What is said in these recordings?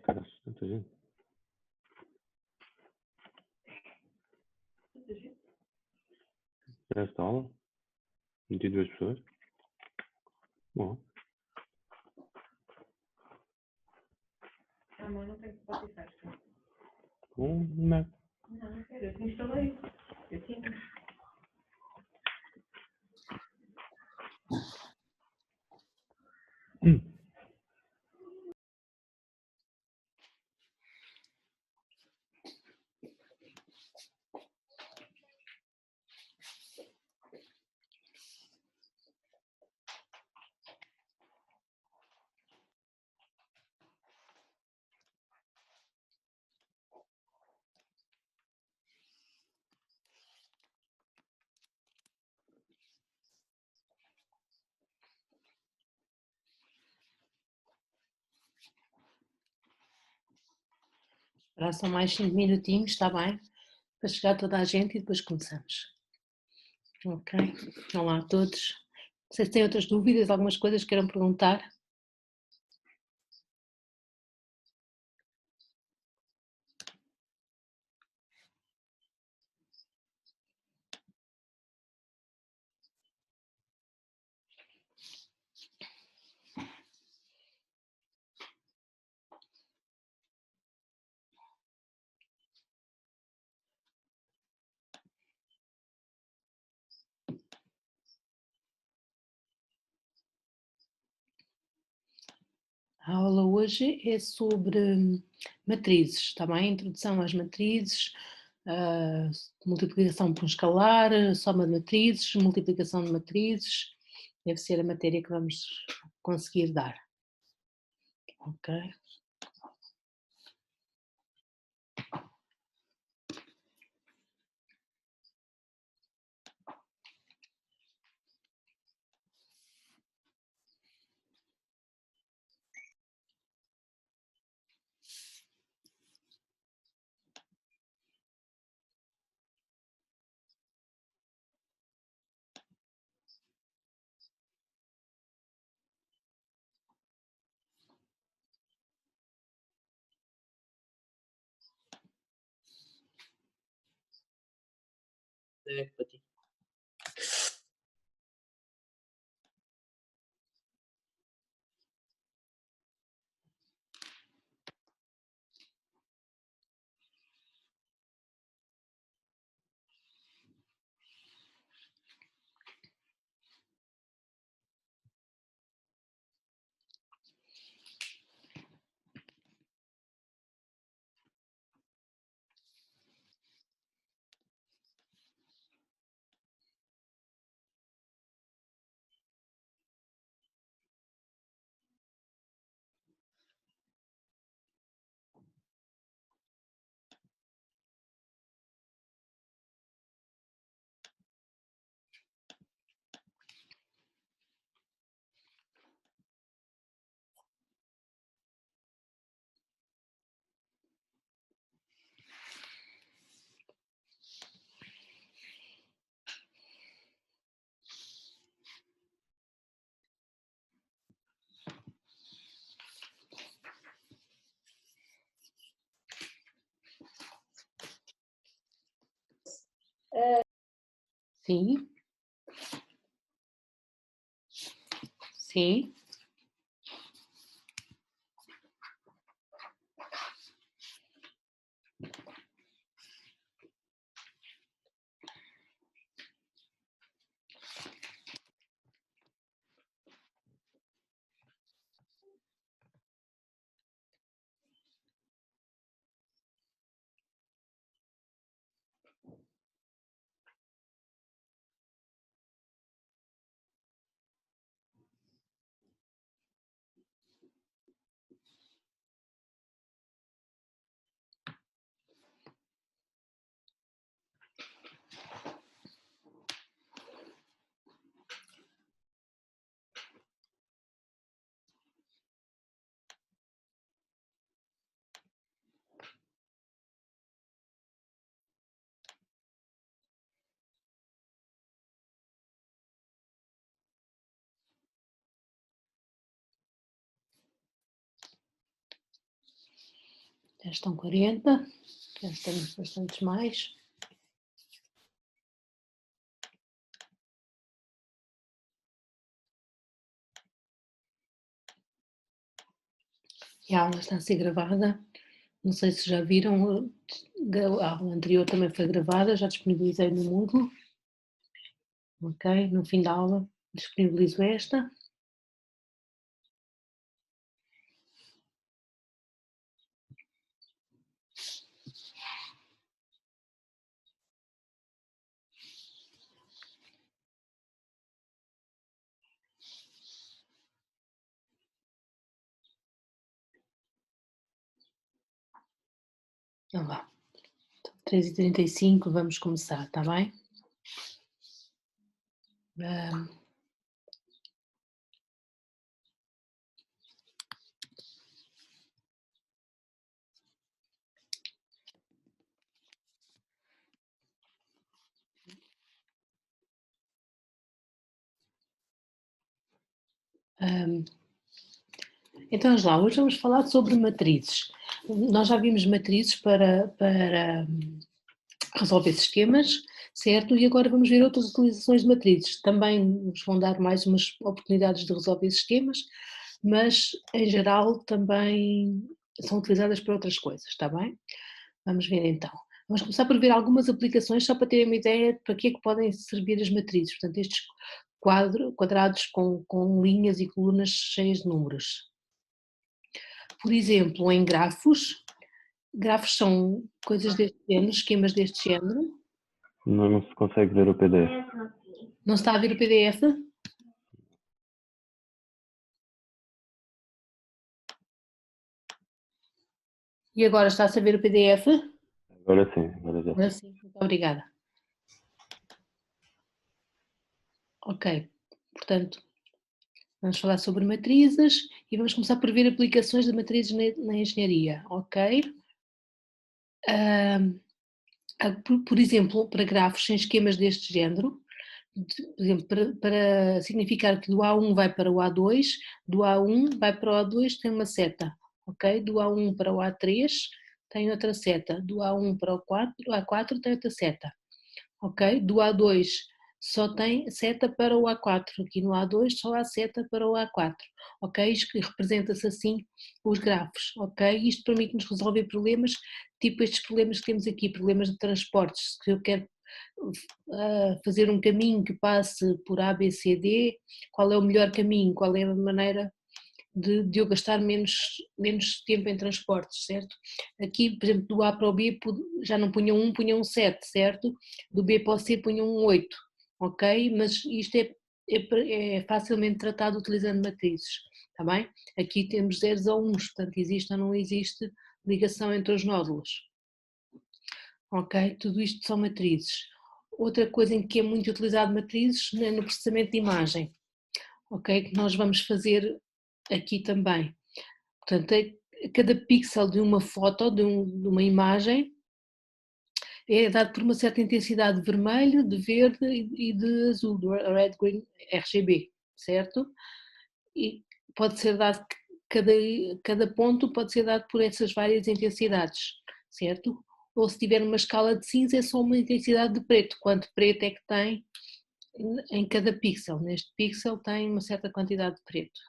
Cara, tanta gente. Já esta aula? 22 pessoas? Bom. A mãe não tem Spotify. Bom, não. Não, não quero. Eu te instalei. Eu tinha. Esperar só mais 5 minutinhos, está bem? Para chegar toda a gente e depois começamos. Ok? Olá a todos. Vocês têm outras dúvidas, algumas coisas que queiram perguntar? A aula hoje é sobre matrizes, está bem? Introdução às matrizes, multiplicação por um escalar, soma de matrizes, multiplicação de matrizes. Deve ser a matéria que vamos conseguir dar. Ok? Sim. Sim. Já estão 40, já temos bastantes mais. E a aula está a ser gravada. Não sei se já viram, a aula anterior também foi gravada, já disponibilizei no Moodle. Ok, no fim da aula disponibilizo esta. Então vá, 3h35, vamos começar, está bem? Então, lá, hoje vamos falar sobre matrizes. Nós já vimos matrizes para resolver sistemas, certo? E agora vamos ver outras utilizações de matrizes. Também nos vão dar mais umas oportunidades de resolver sistemas, mas em geral também são utilizadas para outras coisas, está bem? Vamos ver então. Vamos começar por ver algumas aplicações só para terem uma ideia de para que é que podem servir as matrizes. Portanto, estes quadrados com linhas e colunas cheias de números. Por exemplo, em grafos são coisas deste género, esquemas deste género. Não se consegue ver o PDF. Não está a ver o PDF? E agora está-se a ver o PDF? Agora sim, agora já. Agora sim, muito obrigada. Ok, portanto, vamos falar sobre matrizes e vamos começar por ver aplicações de matrizes na engenharia, ok? Por exemplo, para grafos sem esquemas deste género, por exemplo, para significar que do A1 vai para o A2, do A1 vai para o A2 tem uma seta, ok? Do A1 para o A3 tem outra seta, do A1 para o A4 tem outra seta, ok? Do A2 só tem seta para o A4, aqui no A2 só há seta para o A4, ok? Isto representa-se assim os grafos, ok? Isto permite-nos resolver problemas, tipo estes problemas que temos aqui, problemas de transportes, se eu quero fazer um caminho que passe por A, B, C, D, qual é o melhor caminho, qual é a maneira de eu gastar menos tempo em transportes, certo? Aqui, por exemplo, do A para o B já não punham 1, punham 7, certo? Do B para o C punham 8, ok? Mas isto é facilmente tratado utilizando matrizes, está bem? Aqui temos zeros ou uns, portanto existe ou não existe ligação entre os nódulos, ok? Tudo isto são matrizes. Outra coisa em que é muito utilizado matrizes é no processamento de imagem, ok? Que nós vamos fazer aqui também. Portanto, cada pixel de uma foto, de uma imagem, é dado por uma certa intensidade de vermelho, de verde e de azul, do red, green, RGB, certo? E pode ser dado, cada ponto pode ser dado por essas várias intensidades, certo? Ou se tiver uma escala de cinza é só uma intensidade de preto, quanto preto é que tem em cada pixel. Neste pixel tem uma certa quantidade de preto,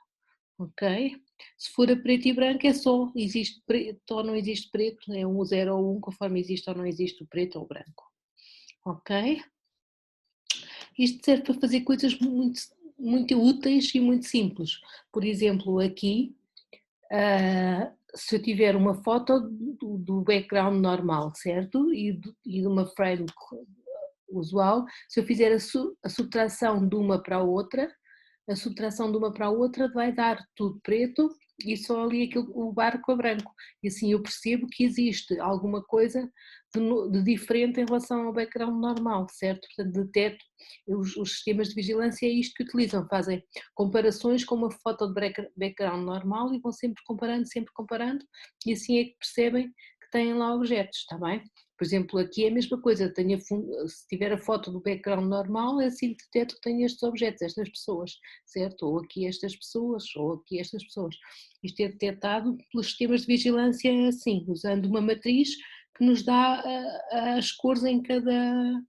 ok? Se for a preto e branco é só, existe preto ou não existe preto, é um 0 ou 1 conforme existe ou não existe o preto ou o branco, ok? Isto serve para fazer coisas muito úteis e muito simples. Por exemplo, aqui, se eu tiver uma foto do background normal, certo? E de uma frame usual, se eu fizer a subtração de uma para a outra, a subtração de uma para a outra vai dar tudo preto e só ali o barco a branco. E assim eu percebo que existe alguma coisa de diferente em relação ao background normal, certo? Portanto, detecto, os sistemas de vigilância é isto que utilizam, fazem comparações com uma foto de background normal e vão sempre comparando, e assim é que percebem que têm lá objetos, está bem? Por exemplo, aqui é a mesma coisa, se tiver a foto do background normal, é assim que detecto que tenho estes objetos, estas pessoas, certo? Ou aqui estas pessoas, ou aqui estas pessoas. Isto é detectado pelos sistemas de vigilância assim, usando uma matriz que nos dá as cores em cada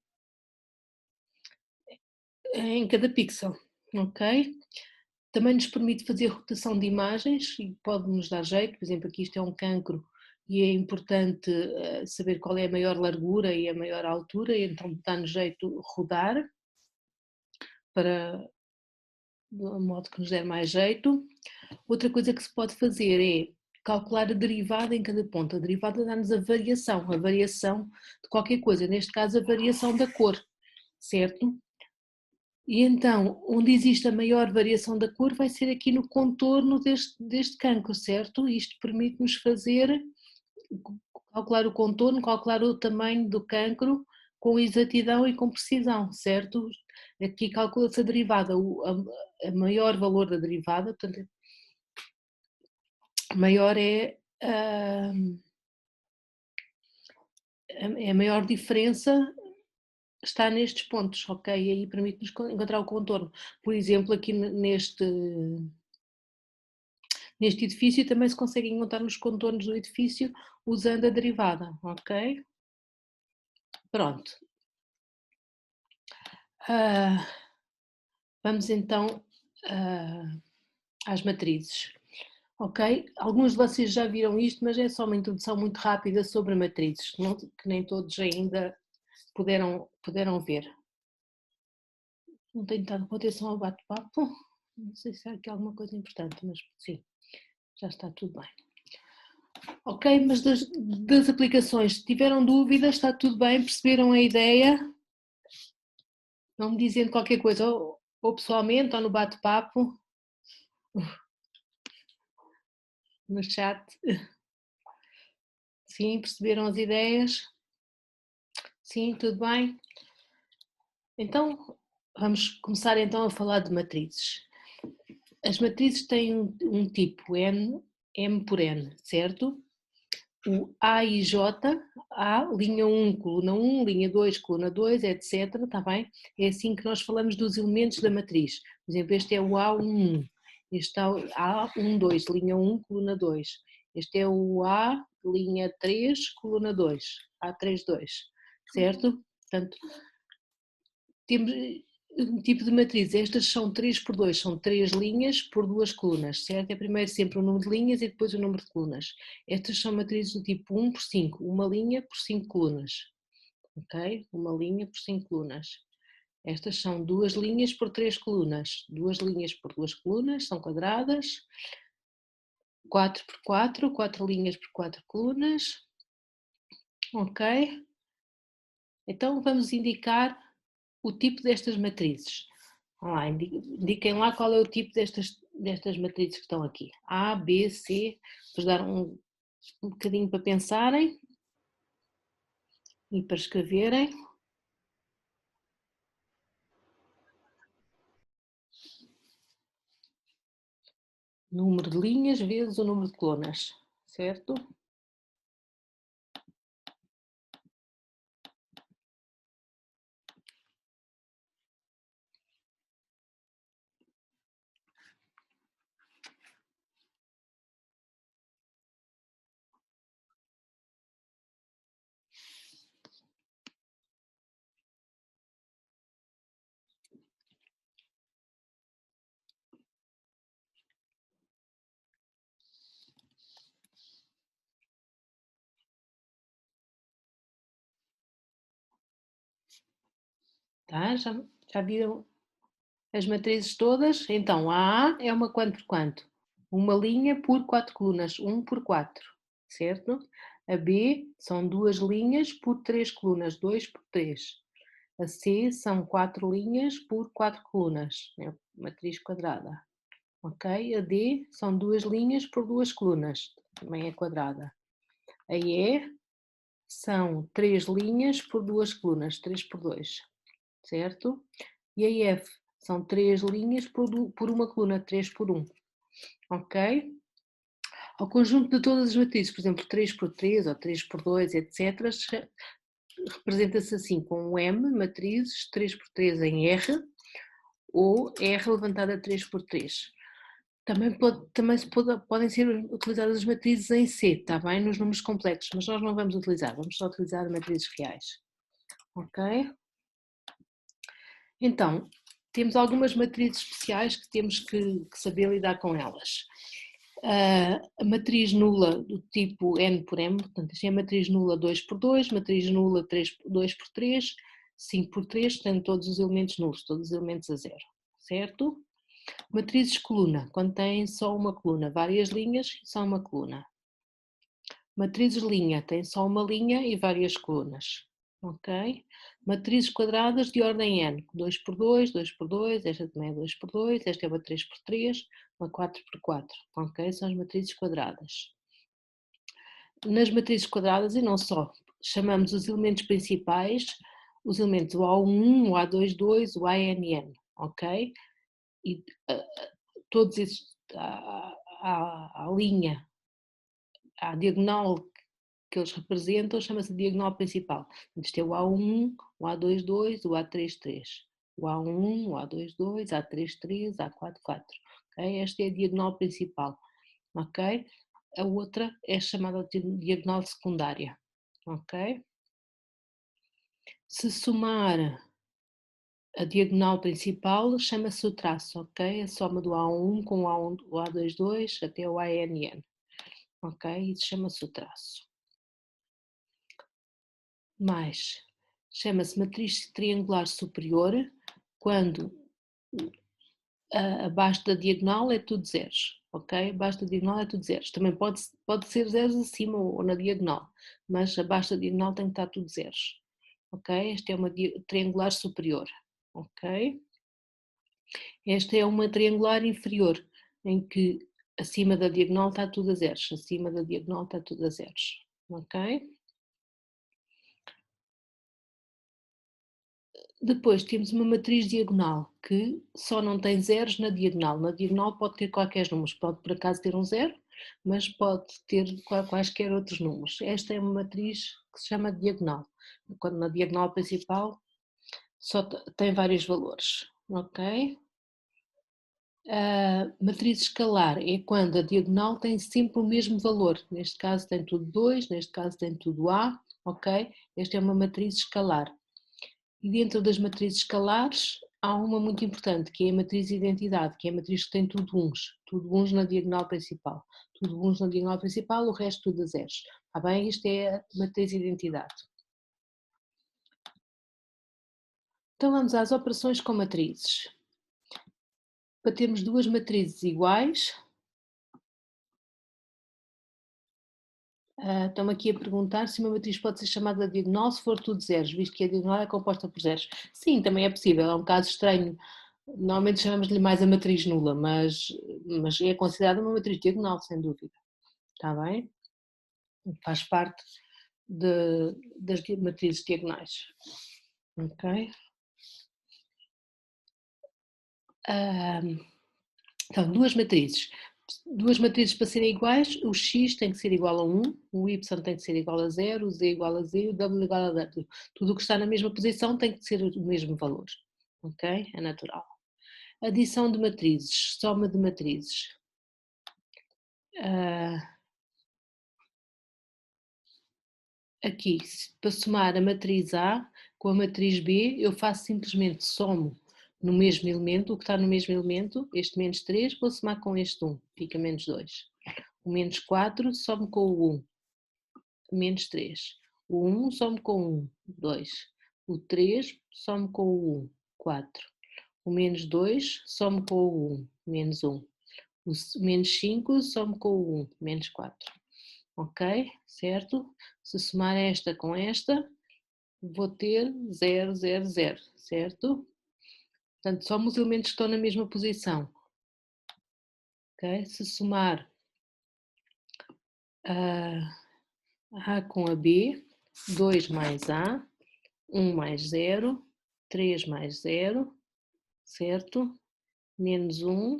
pixel, ok? Também nos permite fazer rotação de imagens e pode nos dar jeito, por exemplo, aqui isto é um cancro e é importante saber qual é a maior largura e a maior altura, e então dá-nos jeito rodar para o modo que nos der mais jeito. Outra coisa que se pode fazer é calcular a derivada em cada ponto. A derivada dá-nos a variação de qualquer coisa, neste caso a variação da cor, certo? E então, onde existe a maior variação da cor vai ser aqui no contorno deste cancro, certo? Isto permite-nos calcular o contorno, calcular o tamanho do cancro com exatidão e com precisão, certo? Aqui calcula-se a derivada, a maior valor da derivada, portanto, maior é a maior diferença está nestes pontos, ok? E aí permite-nos encontrar o contorno. Por exemplo, aqui neste edifício também se consegue encontrar os contornos do edifício usando a derivada, ok? Pronto. Vamos então às matrizes, ok? Alguns de vocês já viram isto, mas é só uma introdução muito rápida sobre matrizes, que nem todos ainda puderam ver. Não tenho estado com atenção ao bate-papo, não sei se há aqui alguma coisa importante, mas sim, já está tudo bem. Ok, mas das aplicações, se tiveram dúvidas, está tudo bem, perceberam a ideia? Não me dizendo qualquer coisa, ou pessoalmente, ou no bate-papo, no chat. Sim, perceberam as ideias? Sim, tudo bem? Então, vamos começar então a falar de matrizes. As matrizes têm um tipo N, M por N, certo? O A e J, A, linha 1, coluna 1, linha 2, coluna 2, etc. Está bem? É assim que nós falamos dos elementos da matriz. Por exemplo, este é o A11, este é o A12, linha 1, coluna 2. Este é o A, linha 3, coluna 2, A32, certo? Portanto, temos um tipo de matriz, estas são 3 por 2, são 3 linhas por 2 colunas, certo? É primeiro sempre o número de linhas e depois o número de colunas. Estas são matrizes do tipo 1 por 5, uma linha por 5 colunas, ok? Uma linha por 5 colunas. Estas são 2 linhas por 3 colunas, 2 linhas por 2 colunas, são quadradas, 4 por 4, 4 linhas por 4 colunas, ok? Então vamos indicar o tipo destas matrizes. Lá, indiquem lá qual é o tipo destas matrizes que estão aqui. A, B, C, vos dar um bocadinho para pensarem e para escreverem. Número de linhas vezes o número de colunas, certo? Tá? Já viram as matrizes todas? Então, a é uma quanto por quanto? Uma linha por 4 colunas, 1 por 4, certo? A B são 2 linhas por 3 colunas, 2 por 3. A C são 4 linhas por 4 colunas, é matriz quadrada. Ok? A D são 2 linhas por 2 colunas, também é quadrada. A E são 3 linhas por 2 colunas, 3 por 2, certo? E a F são 3 linhas por uma coluna, 3 por 1, ok? Ao conjunto de todas as matrizes, por exemplo, 3 por 3 ou 3 por 2, etc., representa-se assim com um M, matrizes 3 por 3 em R, ou R levantada 3 por 3. Podem ser utilizadas as matrizes em C, está bem? Nos números complexos, mas nós não vamos utilizar, vamos só utilizar matrizes reais. Ok? Então, temos algumas matrizes especiais que temos que saber lidar com elas. A matriz nula do tipo N por M, portanto, isto é a matriz nula 2 por 2, matriz nula 2 por 3, 5 por 3, tem todos os elementos nulos, todos os elementos a zero, certo? Matrizes coluna, quando tem só uma coluna, várias linhas e só uma coluna. Matrizes linha, tem só uma linha e várias colunas, ok? Matrizes quadradas de ordem N, 2 por 2, 2 por 2, esta também é 2 por 2, esta é uma 3 por 3, uma 4 por 4, ok? São as matrizes quadradas. Nas matrizes quadradas, e não só, chamamos os elementos principais, os elementos o A1, o A22, o ANN, ok? E todos esses, a linha, a diagonal que eles representam, chama-se diagonal principal. Isto é o A1, o A22, o A33, o A1, o A22, A33, A44, ok? Esta é a diagonal principal, ok? A outra é chamada de diagonal secundária, ok? Se somar a diagonal principal, chama-se o traço, ok? A soma do A1 com o A22 até o ANN, ok? Isso chama-se o traço. Mais, chama-se matriz triangular superior, quando abaixo da diagonal é tudo zeros, ok? Abaixo da diagonal é tudo zeros. Também pode ser zeros acima ou na diagonal, mas abaixo da diagonal tem que estar tudo zeros, ok? Esta é uma triangular superior, ok? Esta é uma triangular inferior, em que acima da diagonal está tudo a zeros, acima da diagonal está tudo a zeros, ok? Depois temos uma matriz diagonal que só não tem zeros na diagonal. Na diagonal pode ter qualquer números, pode por acaso ter um zero, mas pode ter quaisquer outros números. Esta é uma matriz que se chama diagonal, quando na diagonal principal só tem vários valores, ok? A matriz escalar é quando a diagonal tem sempre o mesmo valor, neste caso tem tudo 2, neste caso tem tudo A, ok? Esta é uma matriz escalar. E dentro das matrizes escalares há uma muito importante, que é a matriz de identidade, que é a matriz que tem tudo uns na diagonal principal. Tudo uns na diagonal principal, o resto tudo a zeros. Está bem? Isto é a matriz de identidade. Então vamos às operações com matrizes. Para termos duas matrizes iguais, estão-me aqui a perguntar se uma matriz pode ser chamada diagonal se for tudo zeros, visto que a diagonal é composta por zeros. Sim, também é possível, é um caso estranho. Normalmente chamamos-lhe mais a matriz nula, mas é considerada uma matriz diagonal, sem dúvida. Está bem? Faz parte das matrizes diagonais. Ok? Então, duas matrizes. Duas matrizes para serem iguais, o x tem que ser igual a 1, o y tem que ser igual a 0, o z igual a z, o w igual a w. Tudo o que está na mesma posição tem que ser o mesmo valor. Ok? É natural. Adição de matrizes, soma de matrizes. Aqui, para somar a matriz A com a matriz B, eu faço simplesmente somo no mesmo elemento, o que está no mesmo elemento, este menos 3, vou somar com este 1, fica menos 2. O menos 4 somo com o 1, menos 3. O 1 somo com 1, 2. O 3 somo com o 1, 4. O menos 2 somo com o 1, menos 1. O menos 5 somo com o 1, menos 4. Ok? Certo? Se somar esta com esta, vou ter 0, 0, 0, certo? Portanto, somos elementos que estão na mesma posição. Ok? Se somar A com a B, 2 mais A, 1 mais 0, 3 mais 0, certo? Menos 1,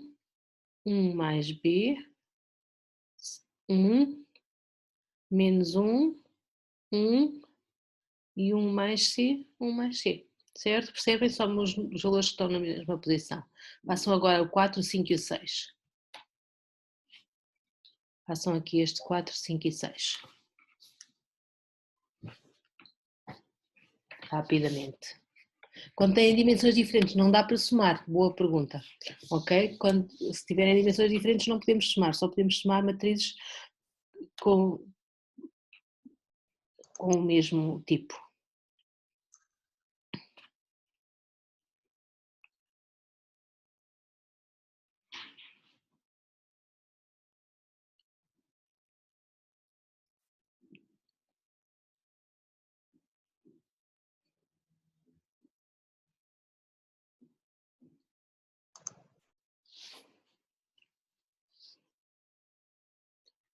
1 mais B, 1, menos 1, 1, e 1 mais C, 1 mais C. Certo? Percebem? São os valores que estão na mesma posição. Façam agora o 4, 5 e o 6. Façam aqui este 4, 5 e 6. Rapidamente. Quando têm dimensões diferentes, não dá para somar? Boa pergunta. Ok? Se tiverem dimensões diferentes, não podemos somar, só podemos somar matrizes com o mesmo tipo.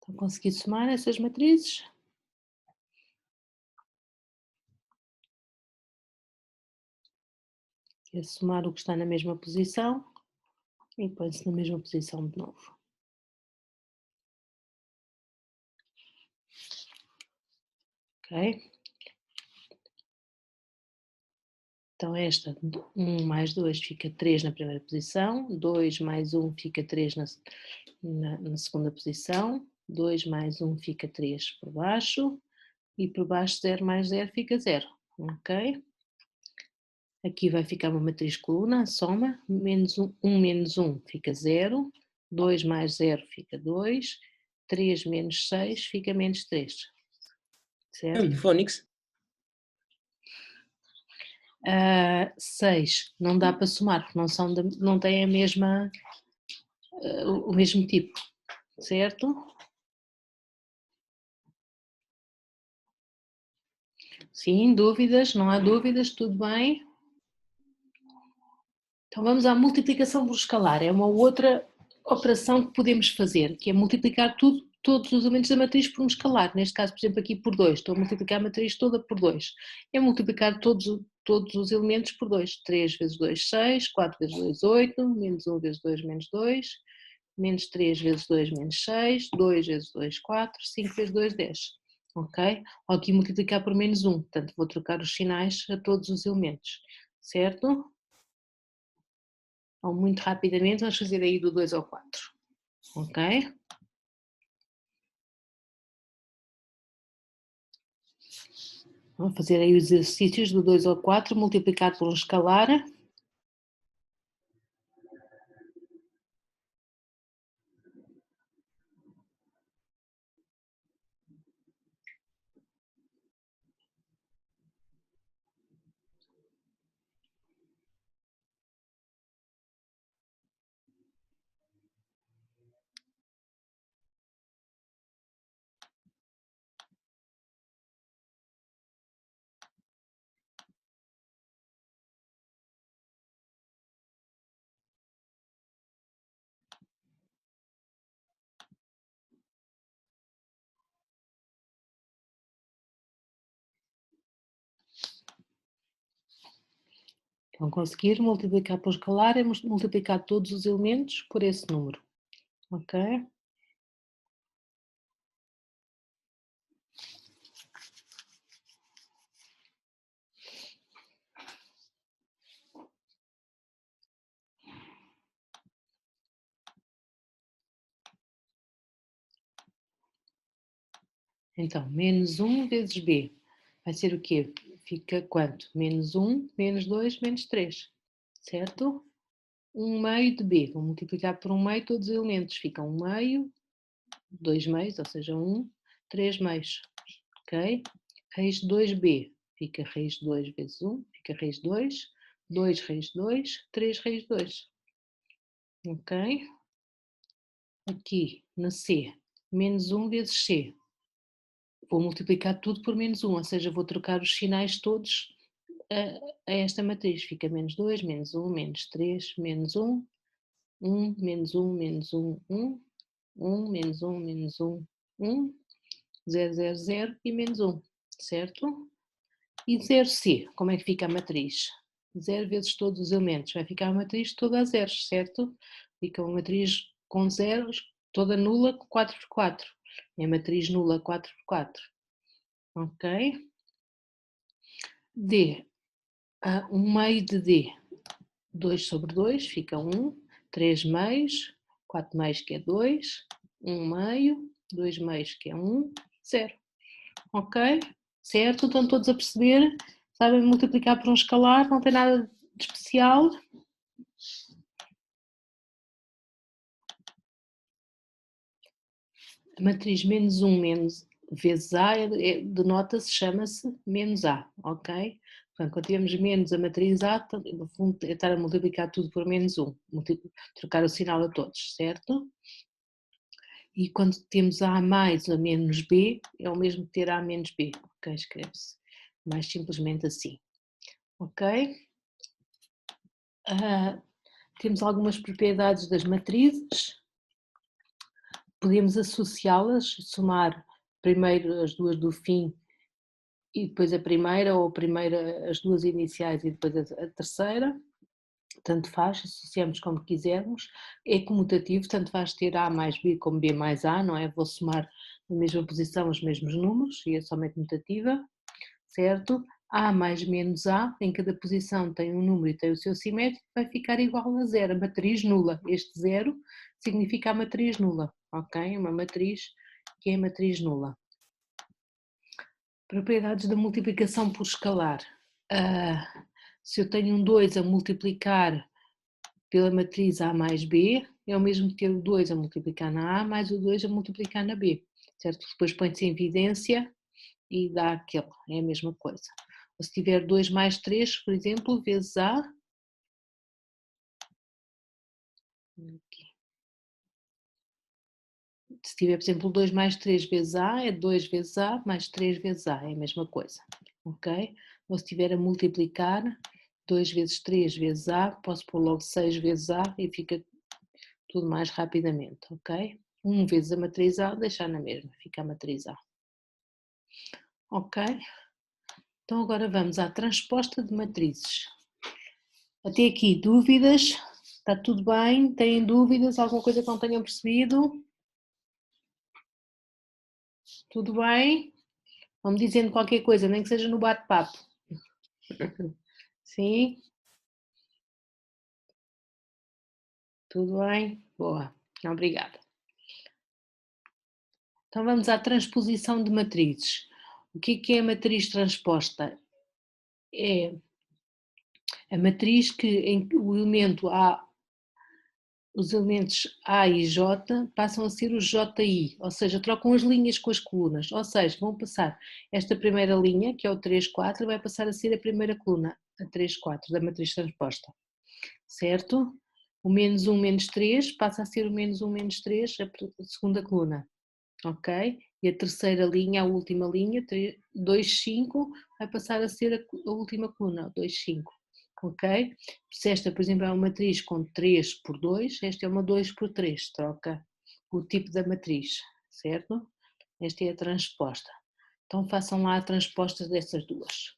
Estão a conseguir somar essas matrizes? É somar o que está na mesma posição e põe-se na mesma posição de novo. Ok? Então esta 1 mais 2 fica 3 na primeira posição, 2 mais 1 fica 3 na segunda posição, 2 mais 1 fica 3 por baixo e por baixo 0 mais 0 fica 0. Ok? Aqui vai ficar uma matriz coluna, soma, menos 1 menos 1 fica 0, 2 mais 0 fica 2, 3 menos 6 fica menos 3. Certo? Phonics. 6 não dá para somar, porque não têm o mesmo tipo, certo? Sim, dúvidas? Não há dúvidas? Tudo bem? Então vamos à multiplicação por escalar, é uma outra operação que podemos fazer, que é multiplicar todos os elementos da matriz por um escalar, neste caso, por exemplo, aqui por 2, estou a multiplicar a matriz toda por 2, é multiplicar todos os elementos por 2, 3 vezes 2, 6, 4 vezes 2, 8, menos 1 vezes 2, menos 2, menos 3 vezes 2, menos 6, 2 vezes 2, 4, 5 vezes 2, 10, ok? Ou aqui multiplicar por menos 1, portanto vou trocar os sinais a todos os elementos, certo? Ou muito rapidamente, vamos fazer aí do 2 ao 4, ok? Vamos fazer aí os exercícios do 2 ao 4, multiplicar por um escalar. Então, conseguir multiplicar por escalar é multiplicar todos os elementos por esse número, ok? Então, menos 1 vezes b vai ser o quê? Fica quanto? Menos 1, menos 2, menos 3, certo? 1 meio de b, vou multiplicar por 1 meio todos os elementos, fica 1 meio, 2 meios, ou seja, 1, 3 meios, ok? Raiz de 2b, fica raiz de 2 vezes 1, fica raiz de 2, 2 raiz de 2, 3 raiz de 2, ok? Aqui, na c, menos 1 vezes c, vou multiplicar tudo por menos 1, ou seja, vou trocar os sinais todos a esta matriz, fica menos 2, menos 1, menos 3, menos 1, 1, menos 1, menos 1, 1, 1, menos 1, menos 1, 1, 0, 0, 0 e menos 1, certo? E 0C, como é que fica a matriz? 0 vezes todos os elementos, vai ficar a matriz toda a zeros, certo? Fica uma matriz com zeros, toda nula, 4 por 4. É a matriz nula 4 por 4. Ok? D, 1 meio de D, 2 sobre 2 fica 1, 3 meios, 4 meios que é 2, 1 meio, 2 meios que é 1, 0. Ok? Certo? Estão todos a perceber? Sabem multiplicar por um escalar, não tem nada de especial. A matriz menos 1 menos vezes A denota-se, chama-se menos A, ok? Portanto, quando tivermos menos a matriz A, no fundo é estar a multiplicar tudo por menos 1, trocar o sinal a todos, certo? E quando temos A mais ou menos B, é o mesmo que ter A menos B, ok? Escreve-se mais simplesmente assim, ok? Temos algumas propriedades das matrizes, podemos associá-las, somar primeiro as duas do fim e depois a primeira, ou primeiro as duas iniciais e depois a terceira, tanto faz, associamos como quisermos, é comutativo, tanto faz ter A mais B como B mais A, não é? Vou somar na mesma posição os mesmos números e é somente mutativa, certo? A mais menos A, em cada posição tem um número e tem o seu simétrico, vai ficar igual a zero, a matriz nula. Este zero significa a matriz nula, ok? Uma matriz que é a matriz nula. Propriedades da multiplicação por escalar. Se eu tenho um 2 a multiplicar pela matriz A mais B, é o mesmo que ter o 2 a multiplicar na A mais o 2 a multiplicar na B, certo? Depois põe-se em evidência e dá aquele, é a mesma coisa. Ou se tiver 2 mais 3, por exemplo, vezes A, aqui. Se tiver, por exemplo, 2 mais 3 vezes A, é 2 vezes A mais 3 vezes A, é a mesma coisa, ok? Ou se estiver a multiplicar, 2 vezes 3 vezes A, posso pôr logo 6 vezes A e fica tudo mais rapidamente, ok? 1 vezes a matriz A, deixar na mesma, fica a matriz A. Ok? Então agora vamos à transposta de matrizes. Até aqui, dúvidas? Está tudo bem? Têm dúvidas? Alguma coisa que não tenham percebido? Tudo bem? Vão-me dizendo qualquer coisa, nem que seja no bate-papo. Sim? Tudo bem? Boa. Obrigada. Então vamos à transposição de matrizes. O que é a matriz transposta? É a matriz em que o elemento A, os elementos A e J passam a ser os JI, ou seja, trocam as linhas com as colunas, ou seja, vão passar esta primeira linha, que é o 3, 4, vai passar a ser a primeira coluna, a 3, 4, da matriz transposta, certo? O menos 1, menos 3 passa a ser o menos 1, menos 3, a segunda coluna, ok? E a terceira linha, a última linha, 2, 5, vai passar a ser a última coluna, 2, 5. Ok? Se esta, por exemplo, é uma matriz com 3 por 2, esta é uma 2 por 3, troca o tipo da matriz, certo? Esta é a transposta. Então façam lá a transposta dessas duas.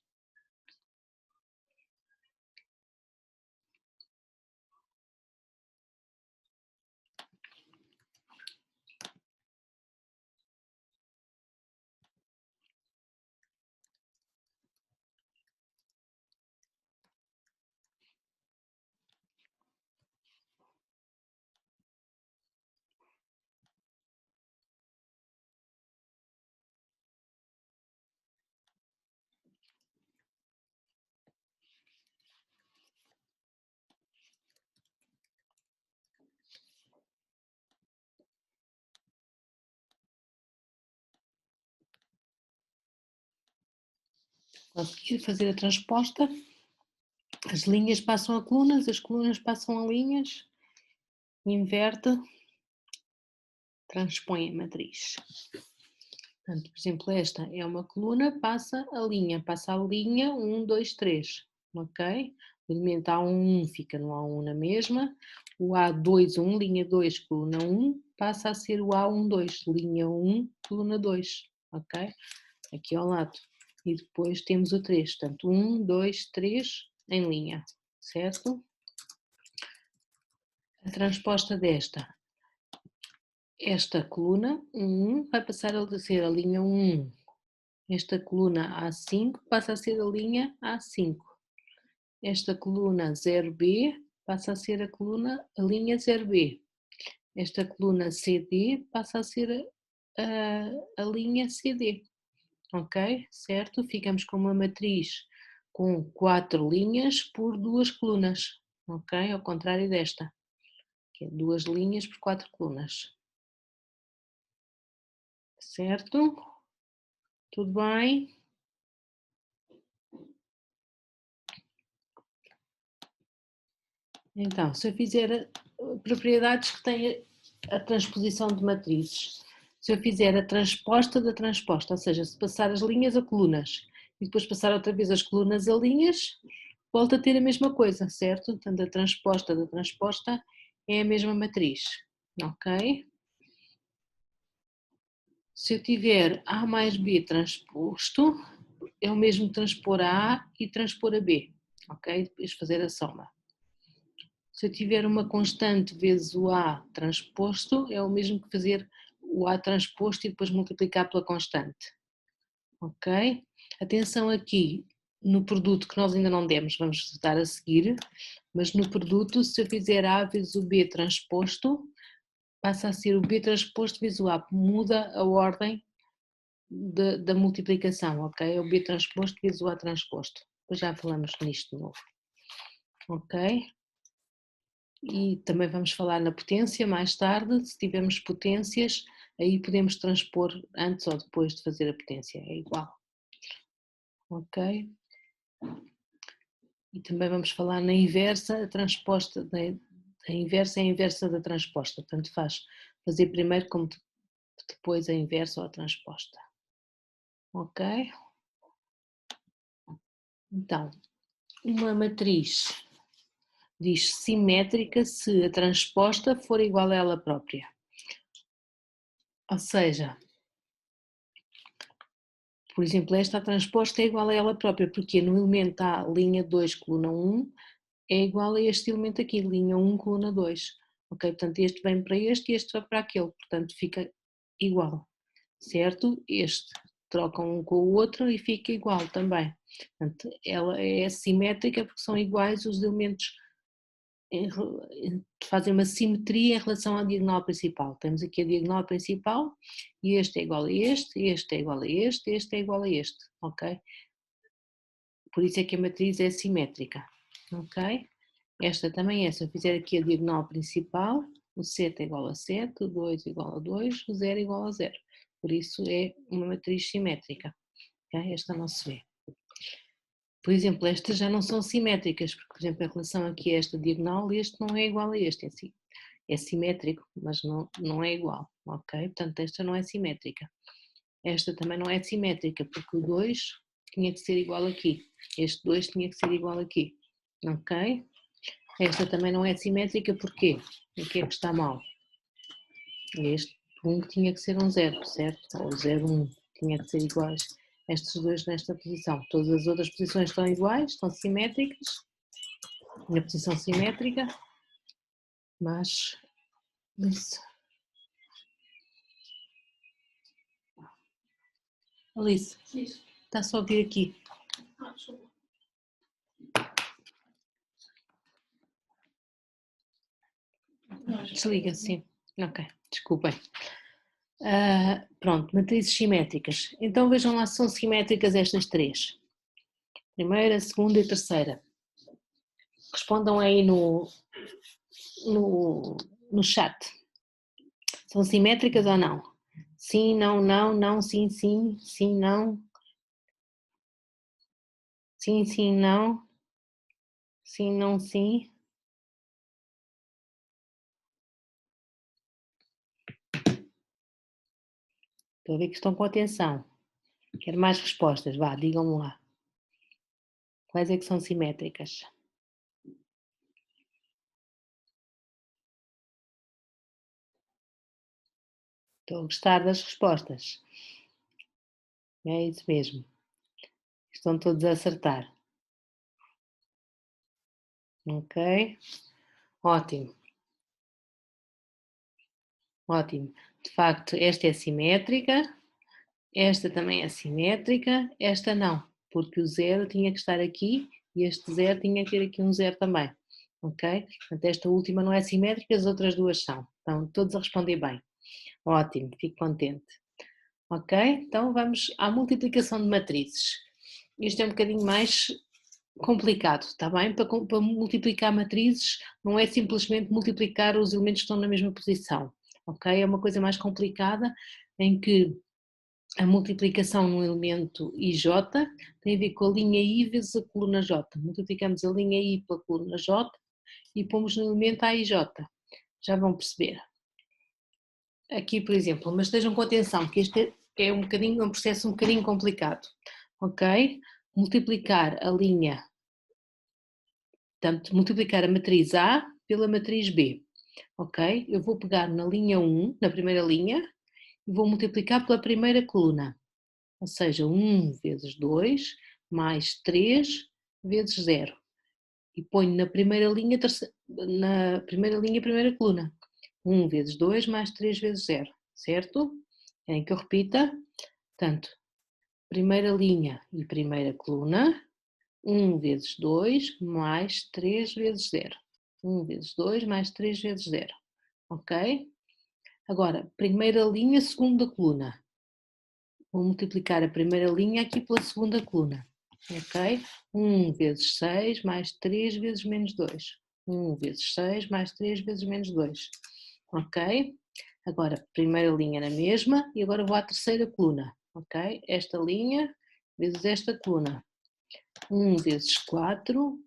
Conseguir fazer a transposta, as linhas passam a colunas, as colunas passam a linhas, inverte, transpõe a matriz. Portanto, por exemplo, esta é uma coluna, passa a linha 1, 2, 3, ok? O elemento A1 fica no A1 na mesma, o A2, 1, linha 2, coluna 1, passa a ser o A1, 2, linha 1, coluna 2, ok? Aqui ao lado. E depois temos o 3, portanto 1, 2, 3 em linha, certo? A transposta desta, esta coluna 1 vai passar a ser a linha 1, Esta coluna A5 passa a ser a linha A5. Esta coluna 0B passa a ser a linha 0B. Esta coluna CD passa a ser a linha CD. Ok? Certo? Ficamos com uma matriz com 4 linhas por 2 colunas. Ok? Ao contrário desta, que é 2 linhas por 4 colunas. Certo? Tudo bem? Então, se eu fizer propriedades que têm a transposição de matrizes, se eu fizer a transposta da transposta, ou seja, se passar as linhas a colunas e depois passar outra vez as colunas a linhas, volta a ter a mesma coisa, certo? Portanto, a transposta da transposta é a mesma matriz, ok? Se eu tiver A mais B transposto, é o mesmo transpor a A e transpor a B, ok? Depois fazer a soma. Se eu tiver uma constante vezes o A transposto, é o mesmo que fazer o A transposto e depois multiplicar pela constante. Ok? Atenção aqui, no produto que nós ainda não demos, vamos dar a seguir, mas no produto, se eu fizer A vezes o B transposto, passa a ser o B transposto vezes o A, muda a ordem da multiplicação, ok? É o B transposto vezes o A transposto. Depois já falamos nisto de novo. Ok? E também vamos falar na potência mais tarde, se tivermos potências, aí podemos transpor antes ou depois de fazer a potência, é igual. Ok? E também vamos falar na inversa, a transposta, a inversa é a inversa da transposta, tanto faz fazer primeiro como depois a inversa ou a transposta. Ok? Então, uma matriz diz simétrica se a transposta for igual a ela própria. Ou seja, por exemplo, esta transposta é igual a ela própria, porque no elemento A, linha 2, coluna 1, é igual a este elemento aqui, linha 1, coluna 2. Ok? Portanto, este vem para este e este vai para aquele, portanto fica igual, certo? Este troca um com o outro e fica igual também. Portanto, ela é simétrica porque são iguais os elementos, fazem uma simetria em relação à diagonal principal. Temos aqui a diagonal principal e este é igual a este é igual a este é igual a este, ok? Por isso é que a matriz é simétrica, ok? Esta também é, se eu fizer aqui a diagonal principal, o 7 é igual a 7, o 2 é igual a 2, o 0 é igual a 0. Por isso é uma matriz simétrica, ok? Esta não se vê. Por exemplo, estas já não são simétricas, porque, por exemplo, em relação aqui a esta diagonal, este não é igual a este, é simétrico, mas não é igual, ok? Portanto, esta não é simétrica. Esta também não é simétrica, porque o 2 tinha que ser igual aqui, este 2 tinha que ser igual aqui, ok? Esta também não é simétrica, porquê? O que é que está mal? Este 1 tinha que ser um 0, certo? Ou 0, 1 tinha que ser iguais. Estes dois nesta posição. Todas as outras posições estão iguais, estão simétricas, na posição simétrica, mas isso. Alice, está só a vir aqui. Desliga, sim. Ok, desculpem. Pronto, matrizes simétricas. Então vejam lá se são simétricas estas três. Primeira, segunda e terceira. Respondam aí no chat. São simétricas ou não? Sim, não, não, não, sim, sim, sim, não. Sim, sim, não. Sim, não, sim. Estou a ver que estão com atenção. Quero mais respostas, vá, digam-me lá. Quais é que são simétricas? Estou a gostar das respostas. É isso mesmo. Estão todos a acertar. Ok? Ótimo. Ótimo. De facto, esta é simétrica, Esta também é simétrica, esta não, porque o 0 tinha que estar aqui e este 0 tinha que ter aqui um 0 também, ok? Portanto, esta última não é simétrica, as outras duas são. Então, todos a responder bem. Ótimo, fico contente. Ok? Então, vamos à multiplicação de matrizes. Isto é um bocadinho mais complicado, está bem? Para multiplicar matrizes não é simplesmente multiplicar os elementos que estão na mesma posição, ok? É uma coisa mais complicada em que a multiplicação no elemento IJ tem a ver com a linha I vezes a coluna J. Multiplicamos a linha I pela coluna J e pomos no elemento AIJ. Já vão perceber. Aqui, por exemplo, mas estejam com atenção, que este é um processo um bocadinho complicado, ok? Multiplicar a linha, portanto, multiplicar a matriz A pela matriz B, ok? Eu vou pegar na linha 1, na primeira linha, e vou multiplicar pela primeira coluna, ou seja, 1 vezes 2 mais 3 vezes 0. E ponho na primeira linha, primeira coluna, 1 vezes 2 mais 3 vezes 0, certo? Querem que eu repita? Portanto, primeira linha e primeira coluna, 1 vezes 2 mais 3 vezes 0. 1 vezes 2 mais 3 vezes 0. Ok? Agora, primeira linha, segunda coluna. Vou multiplicar a primeira linha aqui pela segunda coluna. Ok? 1 vezes 6 mais 3 vezes menos 2. 1 vezes 6 mais 3 vezes menos 2. Ok? Agora, primeira linha na mesma e agora vou à terceira coluna. Ok? Esta linha vezes esta coluna. 1 vezes 4